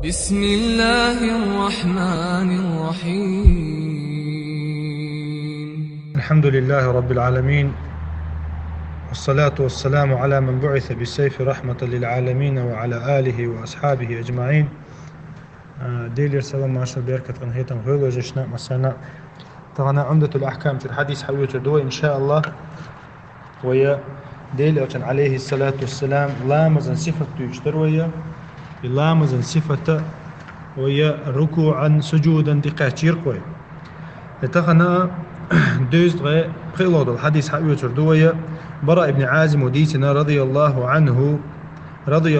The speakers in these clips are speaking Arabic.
بسم الله الرحمن الرحيم. الحمد لله رب العالمين، والصلاة والسلام على من بعث بالسيف رحمة للعالمين وعلى آله وأصحابه أجمعين. ديلير سلام معاشر بيركة غنهيتم غير وجشنا مسانا تغنى عمدة الأحكام في الحديث حوية دو إن شاء الله. ويا ديلير عليه الصلاة والسلام لامزن صفة يشتر ويا لامزن صفة ويا ركوعا سجودا دقاتير قوي لتغنى دوز غير قيلود الحديث حوية دوية براء بن عازم وديتنا رضي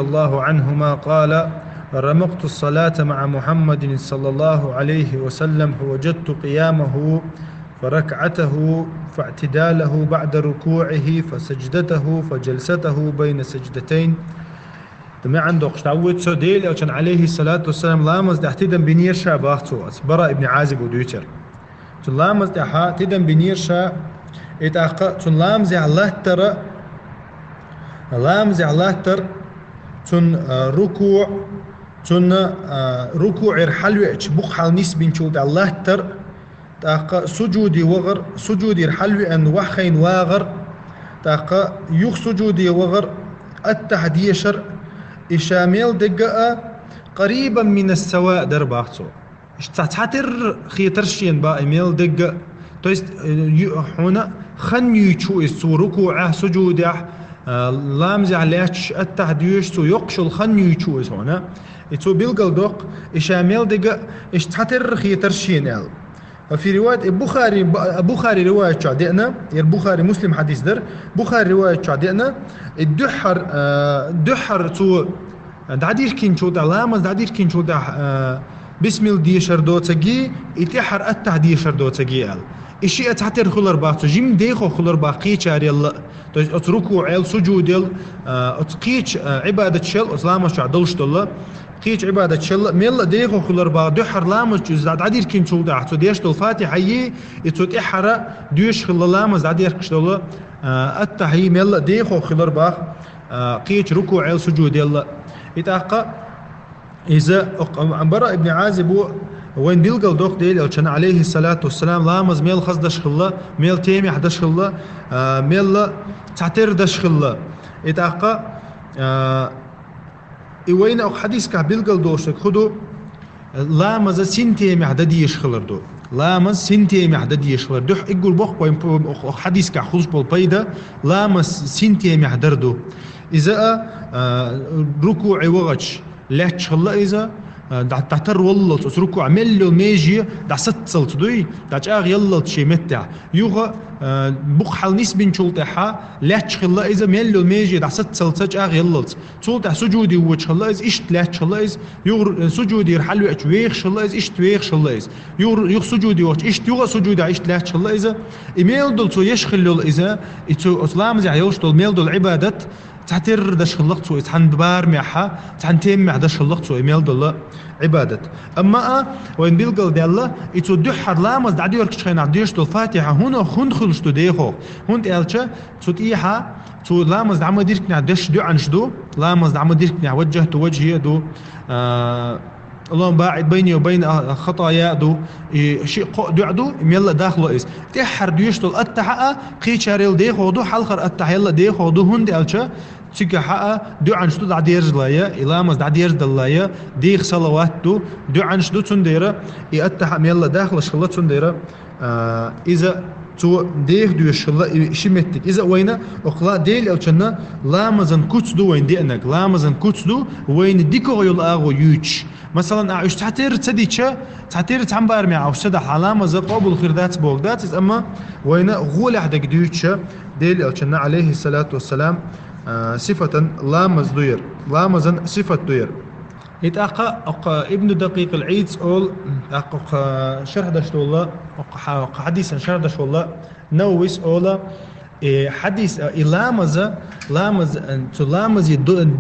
الله عنهما قال: رمقت الصلاة مع محمد صلى الله عليه وسلم فوجدت قيامه فركعته فاعتداله بعد ركوعه فسجدته فجلسته بين سجدتين. تما عنده تعود سو ديل او كان عليه الصلاة والسلام لامز احتدم بنير شا باختو براء بن عازب وديتر لامز احتدم بنير شا اتاق لامز الله تر تن ركوع الحلوة بخ حال نسبين شود الله تر تاق سجودي الحلوة ان وحين واغر تاق يخ سجودي وغر التحديشر إشاميل دقاء قريبا من السواء درباختو اشتاتر خيترشين با إميل دقاء تويست هنا خن يشو السو ركوعه سجوده لامز عليش التحديش سو يقشل خن يشو هنا يتو بيلقل دوق إشاميل دقاء اشتاتر خيترشين ال. وفي رواية البخاري رواية شعدئنا البخاري مسلم حديث در بخاري رواية شعدئنا الدحر تو دعدير كين شو لامز دعدير كين شو بسم الديشر دوتجي يتحر التحديشر دوتجي ال الشيء تحتر خلر باختو جيم ديخو خلر باقي شاري الله اتركوا عيل سجود ال اتقيش عبادة شل اسلام شو عدلش الله قيش عبادة شل ميل ديخو خلر با دحر لامز جزاد عدير كين شو تو ديش الفاتحة يي يتحر ديش خلر لامز عدير كشتوله التحي ميل ديخو خلر با قيش ركوع عيل سجود الله يتاقى إذا براء ابن عازب وين بيلقى دوق ديل كان عليه الصلاة والسلام لامز ميل خص دشخله ميل تيمي دشخله ميل تعتر دشخله يتاقى وين أو حديث كه بيلقى دوشك خدو لامز سنتيمي عددي يشخلر دو لامز سنتيمي عددي يشخلر دو يقول بوق وين حديث كه خلص بالبيدا لامز سنتيمي عدردو إذا ركوع وغش لا تشخلا إذا تعتر والله تسركوا عملوا ميجي دا ستسلت دوي دا تشاغ يلا تشي متع يوغا بقحل نسبين شلطها لا تشخلا إذا ملوا ميجي دا ستسلت تشاغ يلا تشلطها سجودي وتشخلا إذا إشت لا تشخلا إذا يوغ سجودي رحلو أشويخ شلا إذا إشت ويخ شلا إذا يوغ سجودي وش إشت يوغا سجودي إشت لا تشخلا إذا إيميل دول تو يشخلوا إذا إتو إسلام زي يوش دول ميل دول عبادة تعتر دش اللقطو يتحن بار معها تحن تيم مع دش اللقطو إيميل دول عبادة. أما وين بيلقل ديالله يتو دحر لامز دعدي وركش خين عديش دول فاتحة هنا خند خلش دو ديخو هند إلشة تطيحة تو لامز دعما ديركني دش دو عنش دو لامز دعما ديركني وجهت وجهي دو اللهم باعد بيني وبين خطايا دو شيء دعدو يلا داخله إيش تحر ديش دول التحقة قيشاريل ديخو دو حلقر التح يلا ديخو دو هند إلشة تيجي حقا دو عن شدو دعديرج لايا إلامز دعديرج دلايا ديخ صلوات دو عن شدو تنديرة يأتح يلا داخل شغلة تنديرة إذا تو ديخ دو شغلة شمتك إذا وينا أقلا ديل أو كنا لامزن كوتس دو وين دينك لامزن كوتس دو وين ديكو يلاغو يوتش مثلا أعيش تحتير تديتشا تحتير تعمبار مع أو سدح علامة زي قابل خيردات بوغدات أما وين غول أحدك ديوتشا ديل أو كنا عليه الصلاة والسلام صفة لامز دوير لامزن صفة دوير يتأقى ابن دقيق العيد أول شرح دشت والله حديثا شرح دشت والله نويس أولا حديث لامز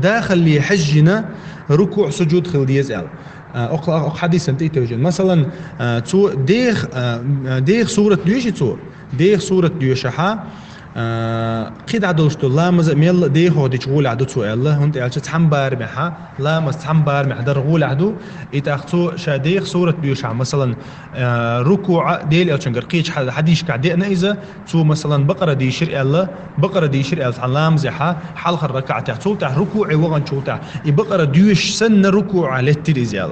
داخل اللي حجنا ركوع سجود خلدي يزعل حديثا تيتوجن مثلا تو ديخ سورة ديوش تو ديخ سورة ديوشها قيد عدلش تو لامز ميل دي هو دي تقول عدو سؤال هنت يعني تحمبار معها لامز تحمبار مع درغول عدو يتاخذوا شاديخ صورة بيوشع مثلا ركوع ديل أو تنقر قيش حديش كعدينا إذا تو مثلا بقرة دي شرع الله بقرة دي شرع الله لامز حا حلق الركعة تحصل تح ركوع وغن شو تح يبقرة ديوش سن ركوع على التريزيال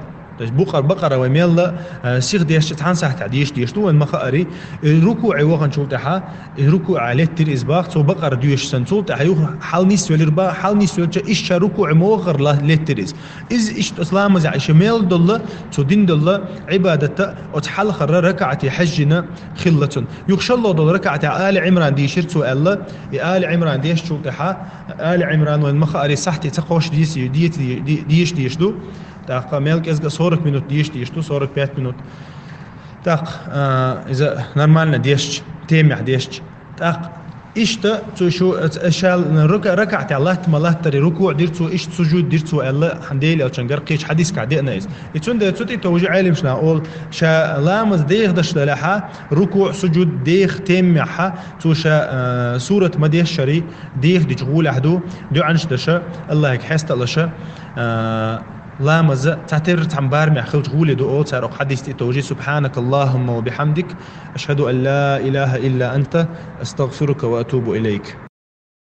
بقرة وميلا سيخ ديش تحنسح تعديش ديش تو المخاري ركوع وغن شو تحا ركوع على التريز باخ تو بقرة ديش سن تو تح يو حال نيس ولربا حال نيس ولش إيش ركوع موغر له للتريز إز إيش إسلام زع إيش ميل دله تو دين دله عبادته وتحل خر ركعة حجنا خلة يخشى الله دل ركعة آل عمران ديشر تو الله آل عمران ديش شو تحا آل عمران والمخاري صحتي تقوش ديش دو تاق ملك إزغ 40 минут ديش تو 45 минут تاق إذا نورمالنا ديش تيمع ديش تاق إشتا تو شو شال ركعت الله تمالله تري ركوع ديرتو إشت سجود ديرتو الله حنديل أو تشنجر قيش حديث كعدينا إز يتون ده توتي توجع علم شنا أقول شا لامز ديخ دش لها ركوع سجود ديخ تيمعها تو شا سورة مديش شري ديخ دي جغول أحدو دو عنش دشا الله هيك حست الله شا لا مز تعتبر تنبار مع خلج غولي دو أول سارق حديث توجي سبحانك اللهم وبحمدك أشهد أن لا إله إلا أنت أستغفرك وأتوب إليك.